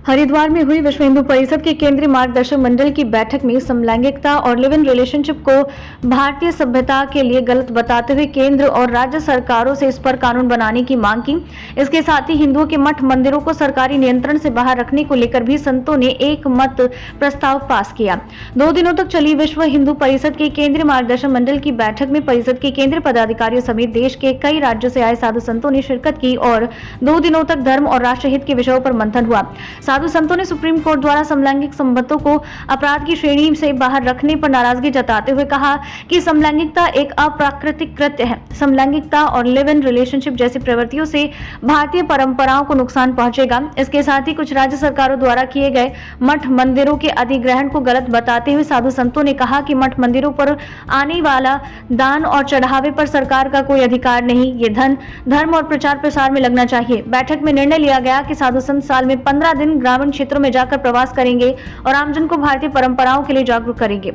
हरिद्वार में हुई विश्व हिंदू परिषद के केंद्रीय मार्गदर्शक मंडल की बैठक में समलैंगिकता और लिव इन रिलेशनशिप को भारतीय सभ्यता के लिए गलत बताते हुए केंद्र और राज्य सरकारों से इस पर कानून बनाने की मांग की। इसके साथ ही हिंदुओं के मठ मंदिरों को सरकारी नियंत्रण से बाहर रखने को लेकर भी संतों ने एक मत प्रस्ताव पास किया। 2 दिनों तक चली विश्व हिंदू परिषद के केंद्रीय मार्गदर्शक मंडल की बैठक में परिषद के केंद्रीय पदाधिकारियों समेत देश के कई राज्यों से आए साधु संतों ने शिरकत की और 2 दिनों तक धर्म और राष्ट्रहित के विषयों पर मंथन हुआ। साधु संतों ने सुप्रीम कोर्ट द्वारा समलैंगिक संबंधों को अपराध की श्रेणी से बाहर रखने पर नाराजगी जताते हुए कहा कि समलैंगिकता एक अप्राकृतिक कृत्य है। समलैंगिकता और लिव इन रिलेशनशिप जैसी प्रवृत्तियों से भारतीय परंपराओं को नुकसान पहुंचेगा। इसके साथ ही कुछ राज्य सरकारों द्वारा किए गए मठ मंदिरों के अधिग्रहण को गलत बताते हुए साधु संतों ने कहा कि मठ मंदिरों पर आने वाला दान और चढ़ावे पर सरकार का कोई अधिकार नहीं। ये धन धर्म और प्रचार प्रसार में लगना चाहिए। बैठक में निर्णय लिया गया कि साधु संत साल में 15 दिन ग्रामीण क्षेत्रों में जाकर प्रवास करेंगे और आमजन को भारतीय परंपराओं के लिए जागरूक करेंगे।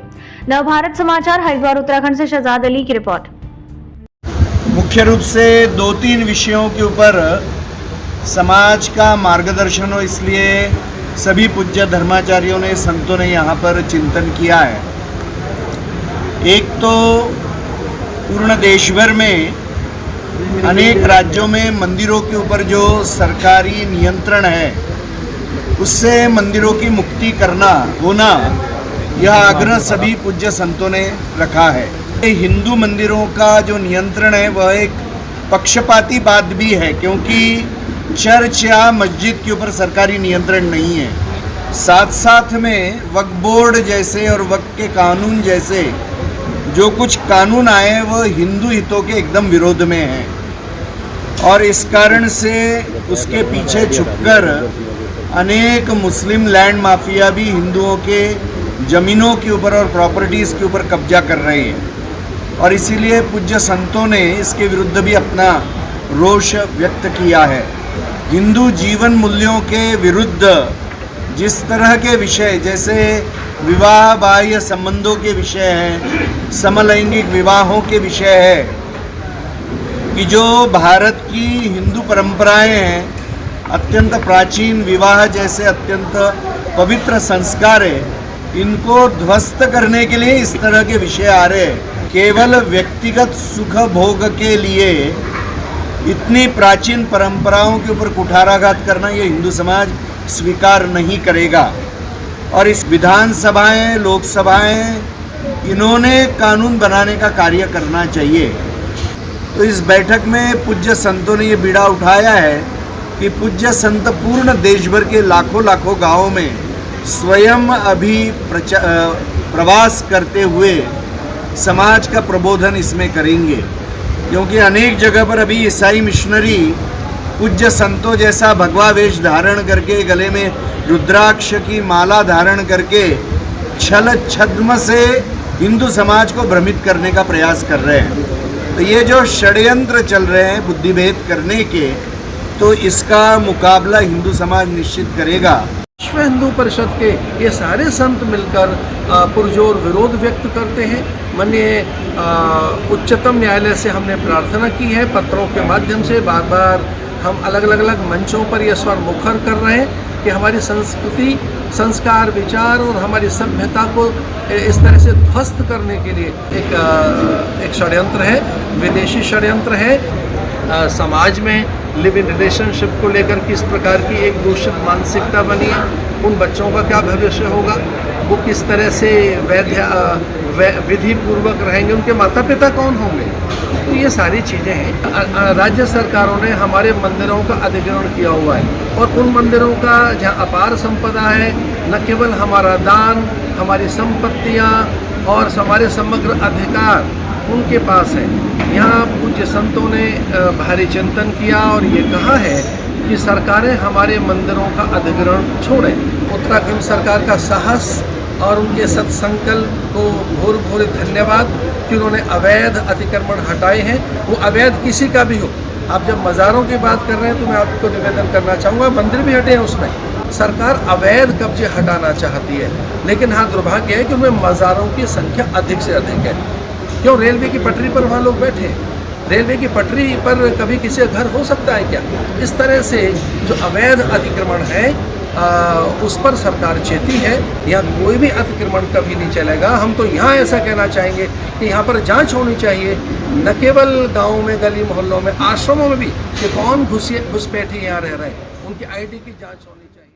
नवभारत समाचार हरिद्वार उत्तराखंड से शहजाद अली की रिपोर्ट। मुख्य रूप से 2-3 विषयों के ऊपर समाज का मार्गदर्शन हो, इसलिए सभी पूज्य धर्माचार्यों ने संतों ने यहाँ पर चिंतन किया है। एक तो पूर्ण देश भर में अनेक राज्यों में मंदिरों के ऊपर जो सरकारी नियंत्रण है उससे मंदिरों की मुक्ति करना होना, यह आग्रह सभी पूज्य संतों ने रखा है। हिंदू मंदिरों का जो नियंत्रण है वह एक पक्षपाती बात भी है, क्योंकि चर्च या मस्जिद के ऊपर सरकारी नियंत्रण नहीं है। साथ साथ में वक्फ बोर्ड जैसे और वक्फ के कानून जैसे जो कुछ कानून आए वह हिंदू हितों के एकदम विरोध में हैं और इस कारण से उसके पीछे छुपकर अनेक मुस्लिम लैंड माफिया भी हिंदुओं के ज़मीनों के ऊपर और प्रॉपर्टीज़ के ऊपर कब्जा कर रहे हैं और इसीलिए पूज्य संतों ने इसके विरुद्ध भी अपना रोष व्यक्त किया है। हिंदू जीवन मूल्यों के विरुद्ध जिस तरह के विषय जैसे विवाह बाह्य संबंधों के विषय हैं, समलैंगिक विवाहों के विषय है, कि जो भारत की हिंदू परंपराएं हैं, अत्यंत प्राचीन विवाह जैसे अत्यंत पवित्र संस्कार है, इनको ध्वस्त करने के लिए इस तरह के विषय आ रहे हैं। केवल व्यक्तिगत सुख भोग के लिए इतनी प्राचीन परंपराओं के ऊपर कुठाराघात करना ये हिंदू समाज स्वीकार नहीं करेगा और इस विधानसभाएं लोकसभाएं इन्होंने कानून बनाने का कार्य करना चाहिए। तो इस बैठक में पूज्य संतों ने ये बीड़ा उठाया है कि पूज्य संत पूर्ण देश भर के लाखों गांवों में स्वयं अभी प्रवास करते हुए समाज का प्रबोधन इसमें करेंगे, क्योंकि अनेक जगह पर अभी ईसाई मिशनरी पूज्य संतों जैसा भगवा वेश धारण करके गले में रुद्राक्ष की माला धारण करके छल छद्म से हिंदू समाज को भ्रमित करने का प्रयास कर रहे हैं। तो ये जो षड्यंत्र चल रहे हैं बुद्धिभेद करने के, तो इसका मुकाबला हिंदू समाज निश्चित करेगा। विश्व हिंदू परिषद के ये सारे संत मिलकर पुरजोर विरोध व्यक्त करते हैं। माननीय उच्चतम न्यायालय से हमने प्रार्थना की है, पत्रों के माध्यम से बार बार हम अलग अलग मंचों पर यह स्वर मुखर कर रहे हैं कि हमारी संस्कृति, संस्कार, विचार और हमारी सभ्यता को इस तरह से ध्वस्त करने के लिए एक षड्यंत्र है, विदेशी षड्यंत्र है। समाज में लिव इन रिलेशनशिप को लेकर किस प्रकार की एक दूषित मानसिकता बनी है, उन बच्चों का क्या भविष्य होगा, वो किस तरह से विधि पूर्वक रहेंगे, उनके माता पिता कौन होंगे। तो ये सारी चीज़ें हैं। राज्य सरकारों ने हमारे मंदिरों का अधिग्रहण किया हुआ है और उन मंदिरों का जहाँ अपार संपदा है, न केवल हमारा दान, हमारी संपत्तियाँ और हमारे समग्र अधिकार उनके पास है। यहाँ पूज्य संतों ने भारी चिंतन किया और ये कहा है कि सरकारें हमारे मंदिरों का अधिग्रहण छोड़ें। उत्तराखंड सरकार का साहस और उनके सत्संकल्प को भोर भोर धन्यवाद कि उन्होंने अवैध अतिक्रमण हटाए हैं, वो अवैध किसी का भी हो। आप जब मज़ारों की बात कर रहे हैं तो मैं आपको निवेदन करना चाहूँगा, मंदिर भी हटे हैं उसमें। सरकार अवैध कब्जे हटाना चाहती है, लेकिन हाँ दुर्भाग्य है कि उनमें मज़ारों की संख्या अधिक से अधिक है। क्यों? रेलवे की पटरी पर वहाँ लोग बैठे हैं, रेलवे की पटरी पर कभी किसी का घर हो सकता है क्या? इस तरह से जो अवैध अतिक्रमण है उस पर सरकार चेती है। यहाँ कोई भी अतिक्रमण कभी नहीं चलेगा। हम तो यहाँ ऐसा कहना चाहेंगे कि यहाँ पर जांच होनी चाहिए, न केवल गाँव में, गली मोहल्लों में, आश्रमों में भी, कि कौन घुसपैठे यहाँ रह रहे हैं, उनकी आईडी की जांच होनी चाहिए।